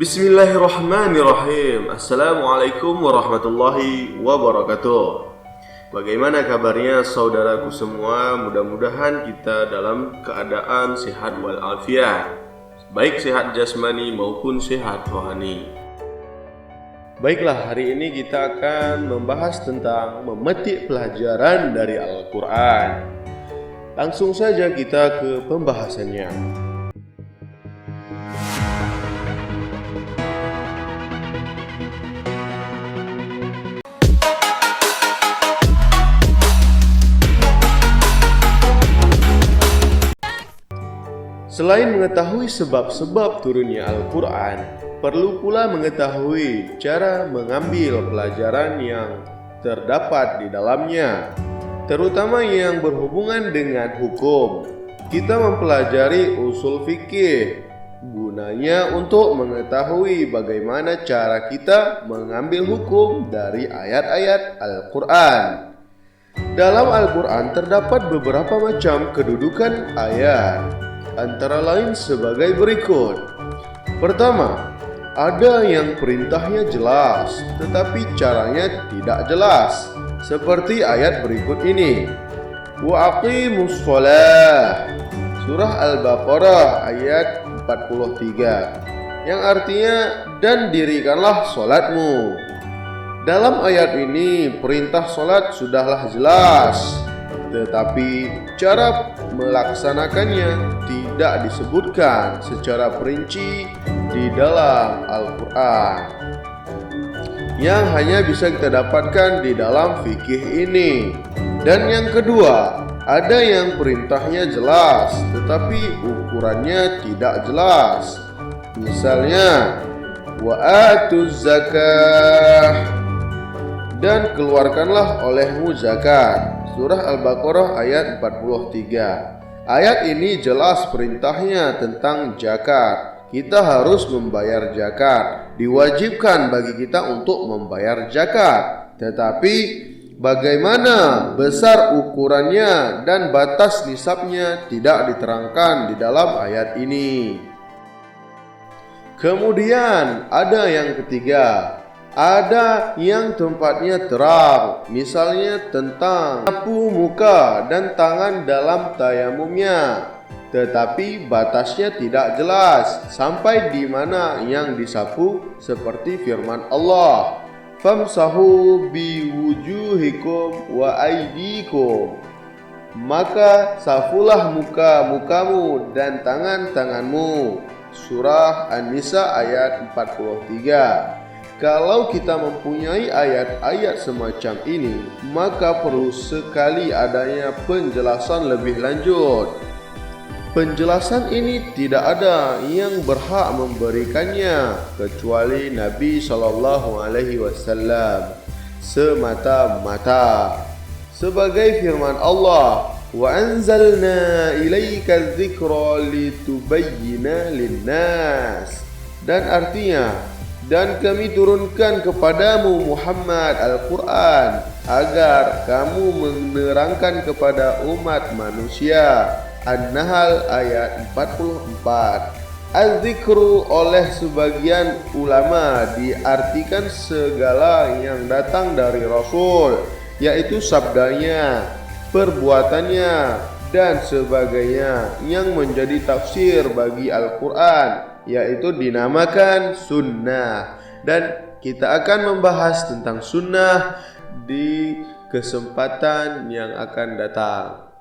Bismillahirrahmanirrahim. Assalamualaikum warahmatullahi wabarakatuh. Bagaimana kabarnya saudaraku semua? Mudah-mudahan kita dalam keadaan sehat walafiat, baik sehat jasmani maupun sehat rohani. Baiklah, hari ini kita akan membahas tentang memetik pelajaran dari Al-Quran. Langsung saja kita ke pembahasannya. Selain mengetahui sebab-sebab turunnya Al-Quran, perlu pula mengetahui cara mengambil pelajaran yang terdapat di dalamnya, terutama yang berhubungan dengan hukum. Kita mempelajari usul fikih, gunanya untuk mengetahui bagaimana cara kita mengambil hukum dari ayat-ayat Al-Quran. Dalam Al-Quran terdapat beberapa macam kedudukan ayat, antara lain sebagai berikut. Pertama, ada yang perintahnya jelas tetapi caranya tidak jelas, seperti ayat berikut ini. Wa aqimus shalah, surah Al-Baqarah ayat 43, yang artinya dan dirikanlah salatmu. Dalam ayat ini perintah salat sudahlah jelas, tetapi cara melaksanakannya tidak disebutkan secara perinci di dalam Al-Quran, yang hanya bisa kita dapatkan di dalam fikih ini. Dan yang kedua, ada yang perintahnya jelas tetapi ukurannya tidak jelas. Misalnya, wa atuz zakah, dan keluarkanlah olehmu zakat, surah Al-Baqarah ayat 43. Ayat ini jelas perintahnya tentang zakat. Kita harus membayar zakat. Diwajibkan bagi kita untuk membayar zakat. Tetapi bagaimana besar ukurannya dan batas nisabnya tidak diterangkan di dalam ayat ini. Kemudian ada yang ketiga, ada yang tempatnya terang, misalnya tentang sapu muka dan tangan dalam tayamumnya, tetapi batasnya tidak jelas sampai di mana yang disapu, seperti firman Allah, famsahu biwujuhikum wa aydikum, maka safulah muka-mukamu dan tangan-tanganmu, surah An-Nisa ayat 43. Kalau kita mempunyai ayat-ayat semacam ini, maka perlu sekali adanya penjelasan lebih lanjut. Penjelasan ini tidak ada yang berhak memberikannya kecuali Nabi SAW semata-mata. Sebagai firman Allah, wa anzalna ilaika dzikra litubayyina linnas, dan artinya, dan kami turunkan kepadamu Muhammad Al-Quran agar kamu menerangkan kepada umat manusia. An-Nahl ayat 44. Az-zikru oleh sebagian ulama diartikan segala yang datang dari Rasul, yaitu sabdanya, perbuatannya, dan sebagainya, yang menjadi tafsir bagi Al-Quran, yaitu dinamakan sunnah. Dan kita akan membahas tentang sunnah di kesempatan yang akan datang.